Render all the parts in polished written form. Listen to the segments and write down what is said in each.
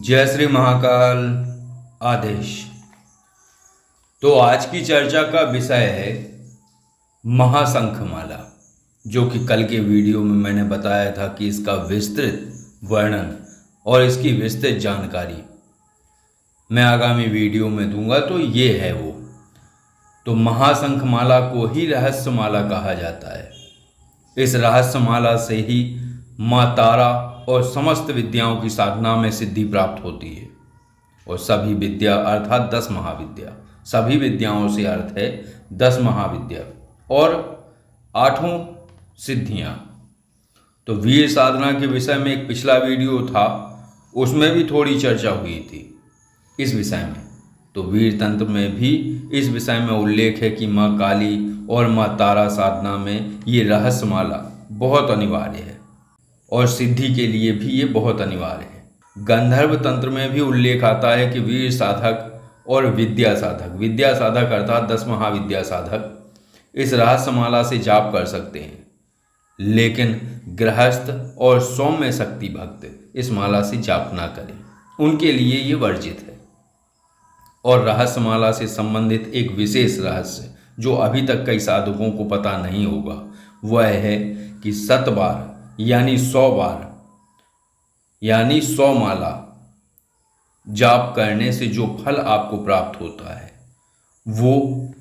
जय श्री महाकाल। आदेश। तो आज की चर्चा का विषय है महाशंखमाला, जो कि कल के वीडियो में मैंने बताया था कि इसका विस्तृत वर्णन और इसकी विस्तृत जानकारी मैं आगामी वीडियो में दूंगा। तो ये है वो। तो महाशंखमाला को ही रहस्यमाला कहा जाता है। इस रहस्यमाला से ही माँ तारा और समस्त विद्याओं की साधना में सिद्धि प्राप्त होती है। और सभी विद्या अर्थात 10 महाविद्या, सभी विद्याओं से अर्थ है 10 महाविद्या और 8 सिद्धियाँ। तो वीर साधना के विषय में एक पिछला वीडियो था, उसमें भी थोड़ी चर्चा हुई थी इस विषय में। तो वीर तंत्र में भी इस विषय में उल्लेख है कि माँ काली और माँ तारा साधना में ये रहस्यमाला बहुत अनिवार्य है और सिद्धि के लिए भी ये बहुत अनिवार्य है। गंधर्व तंत्र में भी उल्लेख आता है कि वीर साधक और विद्या साधक अर्थात 10 महाविद्या साधक इस रहस्यमाला से जाप कर सकते हैं, लेकिन गृहस्थ और सौम्य शक्ति भक्त इस माला से जाप ना करें, उनके लिए ये वर्जित है। और रहस्यमाला से संबंधित एक विशेष रहस्य जो अभी तक कई साधकों को पता नहीं होगा, वह है कि 7 बार यानी 100 बार यानी 100 माला जाप करने से जो फल आपको प्राप्त होता है, वो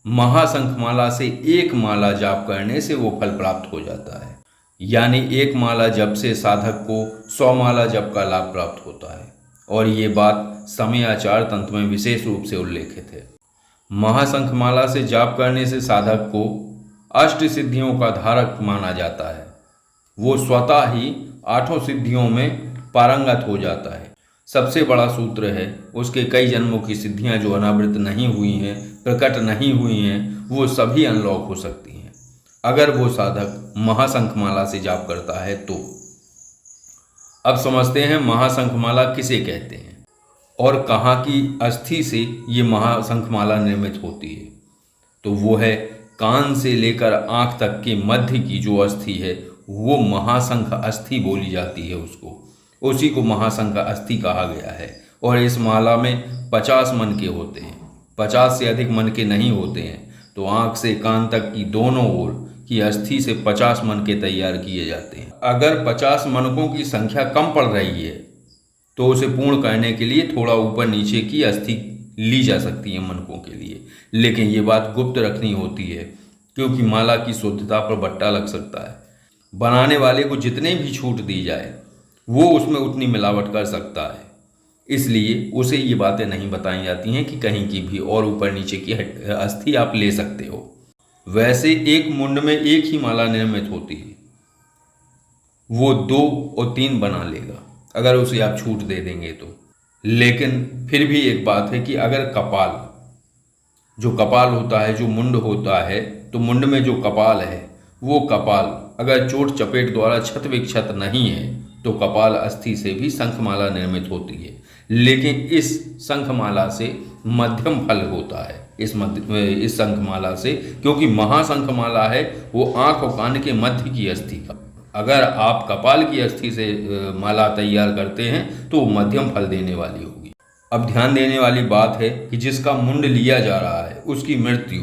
महाशंखमाला से 1 माला जाप करने से वो फल प्राप्त हो जाता है। यानी 1 माला जप से साधक को 100 माला जप का लाभ प्राप्त होता है। और ये बात समय आचार तंत्र में विशेष रूप से उल्लेखित है। महाशंखमाला से जाप करने से साधक को 8 सिद्धियों का धारक माना जाता है। वो स्वतः ही 8 सिद्धियों में पारंगत हो जाता है। सबसे बड़ा सूत्र है उसके कई जन्मों की सिद्धियां जो अनावृत नहीं हुई हैं, प्रकट नहीं हुई हैं, वो सभी अनलॉक हो सकती हैं अगर वो साधक महाशंखमाला से जाप करता है तो। अब समझते हैं महाशंखमाला किसे कहते हैं और कहाँ की अस्थि से ये महाशंखमाला निर्मित होती है। तो वो है कान से लेकर आँख तक के मध्य की जो अस्थि है, वो महाशंख अस्थि बोली जाती है। उसी को महाशंख अस्थि कहा गया है। और इस माला में 50 मन के होते हैं, 50 से अधिक मन के नहीं होते हैं। तो आँख से कान तक की दोनों ओर की अस्थि से 50 मन के तैयार किए जाते हैं। अगर 50 मनकों की संख्या कम पड़ रही है तो उसे पूर्ण करने के लिए थोड़ा ऊपर नीचे की अस्थि ली जा सकती है मनकों के लिए, लेकिन ये बात गुप्त रखनी होती है क्योंकि माला की शुद्धता पर बट्टा लग सकता है। बनाने वाले को जितने भी छूट दी जाए वो उसमें उतनी मिलावट कर सकता है, इसलिए उसे ये बातें नहीं बताई जाती हैं कि कहीं की भी और ऊपर नीचे की अस्थि आप ले सकते हो। वैसे एक मुंड में 1 ही माला निर्मित होती है, वो 2 और 3 बना लेगा अगर उसे आप छूट दे देंगे तो। लेकिन फिर भी एक बात है कि अगर जो कपाल होता है, जो मुंड होता है, तो मुंड में जो कपाल है वो कपाल अगर चोट चपेट द्वारा क्षत विक्षत नहीं है तो कपाल अस्थि से भी शंखमाला निर्मित होती है। लेकिन इस शंखमाला से मध्यम फल होता है, इस शंखमाला से, क्योंकि महाशंखमाला है वो आँख और कान के मध्य की अस्थि का। अगर आप कपाल की अस्थि से माला तैयार करते हैं तो मध्यम फल देने वाली होगी। अब ध्यान देने वाली बात है कि जिसका मुंड लिया जा रहा है उसकी मृत्यु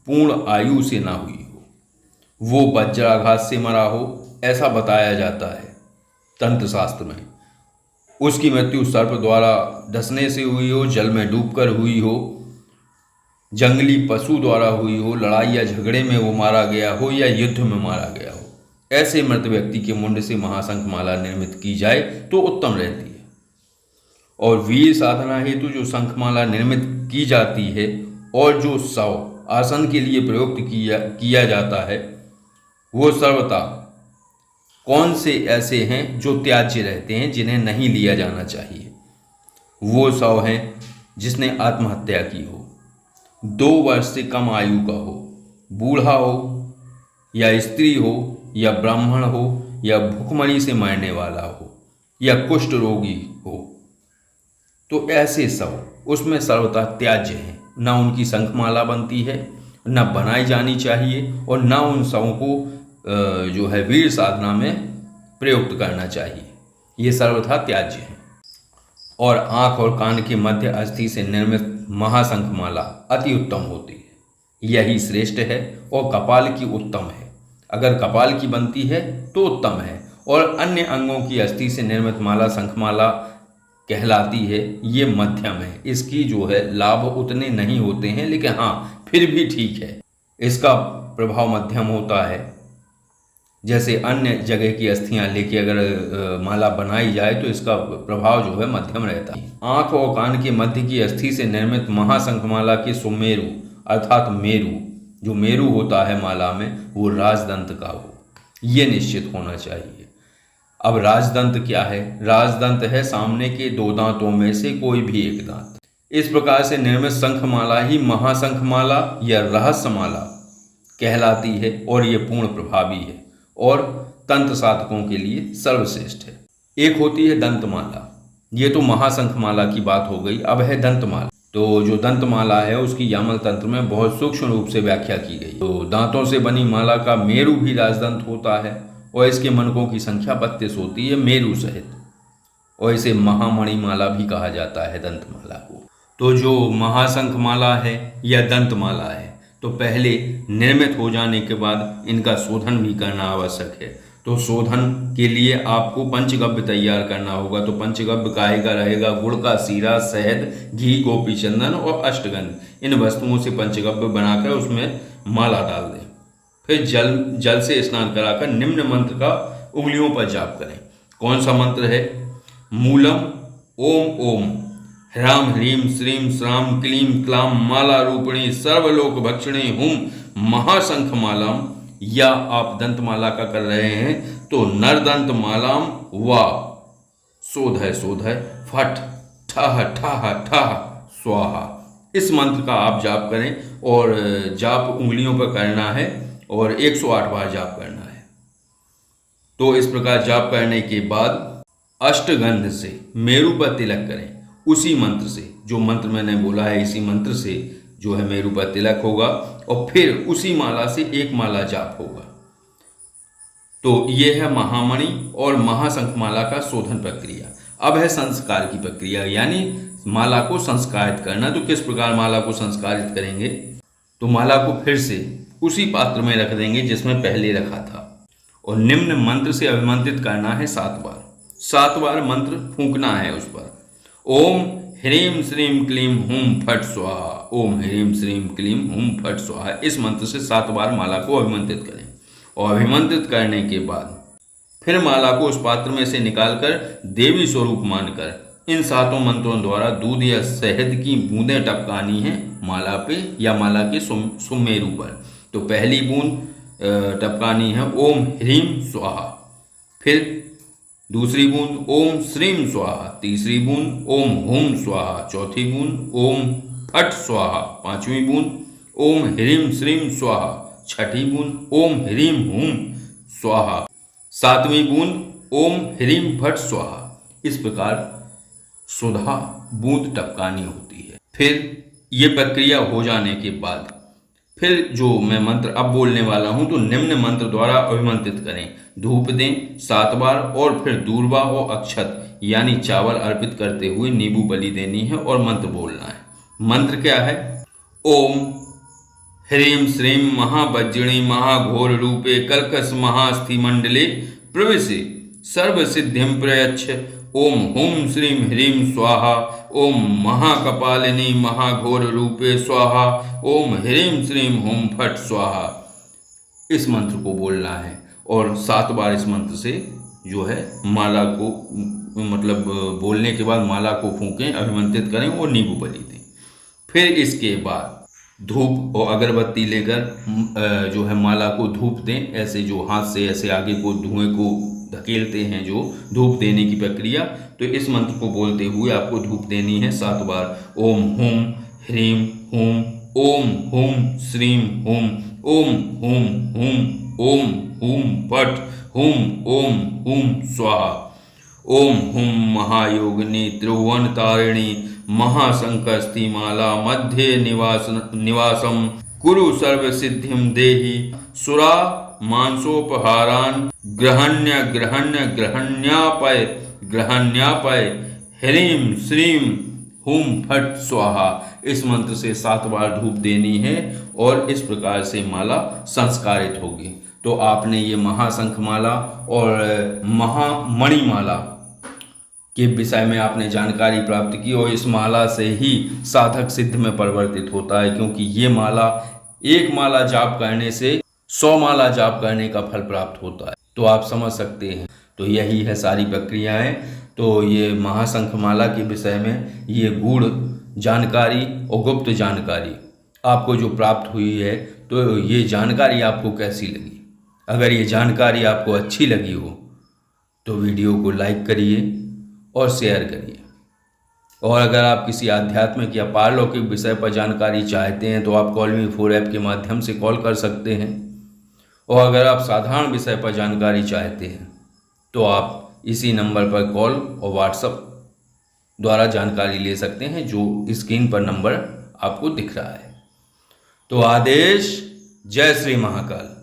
पूर्ण आयु से ना हुई हो, वो वज्राघात से मरा हो, ऐसा बताया जाता है तंत्र शास्त्र में। उसकी मृत्यु सर्प द्वारा डसने से हुई हो, जल में डूबकर हुई हो, जंगली पशु द्वारा हुई हो, लड़ाई या झगड़े में वो मारा गया हो या युद्ध में मारा गया हो, ऐसे मृत व्यक्ति के मुंड से महाशंखमाला निर्मित की जाए तो उत्तम रहती है। और वीर साधना हेतु जो शंखमाला निर्मित की जाती है और जो शव आसन के लिए प्रयुक्त किया जाता है, वो सर्वथा कौन से ऐसे हैं जो त्याज्य रहते हैं, जिन्हें नहीं लिया जाना चाहिए। वो शव हैं जिसने आत्महत्या की हो, 2 वर्ष से कम आयु का हो, बूढ़ा हो या स्त्री हो या ब्राह्मण हो या भूखमरी से मरने वाला हो या कुष्ठ रोगी हो, तो ऐसे शव उसमें सर्वथा त्याज्य हैं। न उनकी शंखमाला बनती है, न बनाई जानी चाहिए और न उन शवों को जो है वीर साधना में प्रयुक्त करना चाहिए। ये सर्वथा त्याज्य है। और आँख और कान के मध्य अस्थि से निर्मित महाशंखमाला अति उत्तम होती है। यही श्रेष्ठ है और कपाल की उत्तम है। अगर कपाल की बनती है तो उत्तम है, और अन्य अंगों की अस्थि से निर्मित माला शंखमाला कहलाती है, ये मध्यम है। इसकी जो है लाभ उतने नहीं होते हैं, लेकिन हाँ फिर भी ठीक है, इसका प्रभाव मध्यम होता है। जैसे अन्य जगह की अस्थियां लेके अगर माला बनाई जाए तो इसका प्रभाव जो है मध्यम रहता है। आँख और कान के मध्य की अस्थि से निर्मित महाशंखमाला के सुमेरु अर्थात मेरु, जो मेरु होता है माला में, वो राजदंत का हो, ये निश्चित होना चाहिए। अब राजदंत क्या है? राजदंत है सामने के दो दांतों में से कोई भी एक दांत। इस प्रकार से निर्मित शंखमाला ही महाशंखमाला या रहस्यमाला कहलाती है, और ये पूर्ण प्रभावी है और तंत्र साधकों के लिए सर्वश्रेष्ठ है। एक होती है दंतमाला, ये तो महाशंखमाला की बात हो गई। अब है दंतमाला। तो जो दंतमाला है उसकी यामल तंत्र में बहुत सूक्ष्म रूप से व्याख्या की गई। तो दांतों से बनी माला का मेरु भी राजदंत होता है, और इसके मनकों की संख्या 32 होती है मेरु सहित, और इसे महामणि माला भी कहा जाता है दंतमाला को। तो जो महाशंखमाला है या दंतमाला है, तो पहले निर्मित हो जाने के बाद इनका शोधन भी करना आवश्यक है। तो शोधन के लिए आपको पंचगव्य तैयार करना होगा। तो पंचगव्य काहे का रहेगा? गुड़ का सीरा, शहद, घी, गोपी चंदन और अष्टगंध, इन वस्तुओं से पंचगव्य बनाकर उसमें माला डाल दें। फिर जल से स्नान कराकर निम्न मंत्र का उंगलियों पर जाप करें। कौन सा मंत्र है? मूलम ओम ओम ह्राम ह्रीम श्रीम श्राम क्लीम क्लाम माला रूपिणी सर्वलोक भक्षिणी हुम महाशंखमालाम, या आप दंतमाला का कर रहे हैं तो नरदंत मालाम व सोधय सोधय फट ठह ठह ठह स्वाहा, इस मंत्र का आप जाप करें। और जाप उंगलियों पर करना है और 108 बार जाप करना है। तो इस प्रकार जाप करने के बाद अष्टगंध से मेरु पर तिलक करें। उसी मंत्र से, जो मंत्र मैंने बोला है, इसी मंत्र से जो है मेरु पर तिलक होगा, और फिर उसी माला से एक माला जाप होगा। तो ये है महामणि और महाशंखमाला का शोधन प्रक्रिया। अब है संस्कार की प्रक्रिया, यानी माला को संस्कारित करना। तो किस प्रकार माला को संस्कारित करेंगे? तो माला को फिर से उसी पात्र में रख देंगे जिसमें पहले रखा था, और निम्न मंत्र से अभिमंत्रित करना है 7 बार। 7 बार मंत्र फूंकना है उस पर। ओम ह्रीम श्रीम क्लीम हुम फट स्वाहा, ओम ह्रीम श्रीम क्लीम हुम फट स्वाहा, इस मंत्र से 7 बार माला को अभिमंत्रित करें। और अभिमंत्रित करने के बाद फिर माला को उस पात्र में से निकालकर देवी स्वरूप मानकर इन 7 मंत्रों द्वारा दूध या शहद की बूंदें टपकानी है माला पे या माला के सुमेरु पर। तो पहली बूंद टपकानी है ओम ह्रीम स्वाहा, फिर दूसरी बूंद ओम श्रीम स्वाहा, तीसरी बूंद ओम हुम स्वाहा, चौथी बूंद ओम फट स्वाहा, पांचवी बूंद ओम ह्रीम श्रीम स्वाहा, छठी बूंद ओम ह्रीम हुम स्वाहा, 7वीं बूंद ओम ह्रीम फट स्वाहा। इस प्रकार सुधा बूंद टपकानी होती है। फिर ये प्रक्रिया हो जाने के बाद फिर जो मैं मंत्र अब बोलने वाला हूं, तो निम्न मंत्र द्वारा अभिमंत्रित करें। धूप दें 7 बार, और फिर दूर्वा और अक्षत यानी चावल अर्पित करते हुए नींबू बलि देनी है और मंत्र बोलना है। मंत्र क्या है? ओम ह्रीम श्रीम महावज्रिणी महाघोर रूपे कल्कस महास्थि मंडले प्रविशे सर्व सिद्धिम प्रयच्छ, ओम हुम श्रीम ह्रीम स्वाहा, ओम महाकपालिनी महाघोर रूपे स्वाहा, ओम ह्रीम श्रीम हुम फट स्वाहा। इस मंत्र को बोलना है और 7 बार इस मंत्र से जो है माला को मतलब बोलने के बाद माला को फूंकें, अभिमंत्रित करें और नींबू बलि दें। फिर इसके बाद धूप और अगरबत्ती लेकर जो है माला को धूप दें। ऐसे जो हाथ से ऐसे आगे को धुएं को धकेलते हैं, जो धूप देने की प्रक्रिया, तो इस मंत्र को बोलते हुए आपको धूप देनी है 7 बार। ओम हुम ह्रीम हुम, ओम हुम श्रीम हुम, ओम हुम हुम, ओम हुम फट हुम, ओम हुम स्वाहा, ओम हुम महायोगिनी त्रिभुवन तारिणी महाशंकस्ति माला मध्ये निवासम कुरु सर्व सिद्धिम देहि, सुरा मांसोपहारान ग्रहण्य ग्रहण्य ग्रहण्यापय ग्रहण्यापय ह्रीं श्रीं हुम फट स्वाहा, इस मंत्र से 7 बार धूप देनी है और इस प्रकार से माला संस्कारित होगी। तो आपने ये महाशंख माला और महामणि माला के विषय में आपने जानकारी प्राप्त की और इस माला से ही साधक सिद्ध में परिवर्तित होता है, क्योंकि ये माला, एक माला जाप करने से 100 माला जाप करने का फल प्राप्त होता है। तो आप समझ सकते हैं। तो यही है सारी प्रक्रियाएं। तो ये महाशंख माला के विषय में ये गूढ़ जानकारी और गुप्त जानकारी आपको जो प्राप्त हुई है, तो ये जानकारी आपको कैसी लगी? अगर ये जानकारी आपको अच्छी लगी हो तो वीडियो को लाइक करिए और शेयर करिए। और अगर आप किसी आध्यात्मिक या पारलौकिक विषय पर जानकारी चाहते हैं तो आप कॉल मी 4 ऐप के माध्यम से कॉल कर सकते हैं। और अगर आप साधारण विषय पर जानकारी चाहते हैं तो आप इसी नंबर पर कॉल और व्हाट्सएप द्वारा जानकारी ले सकते हैं, जो स्क्रीन पर नंबर आपको दिख रहा है। तो आदेश, जय श्री महाकाल।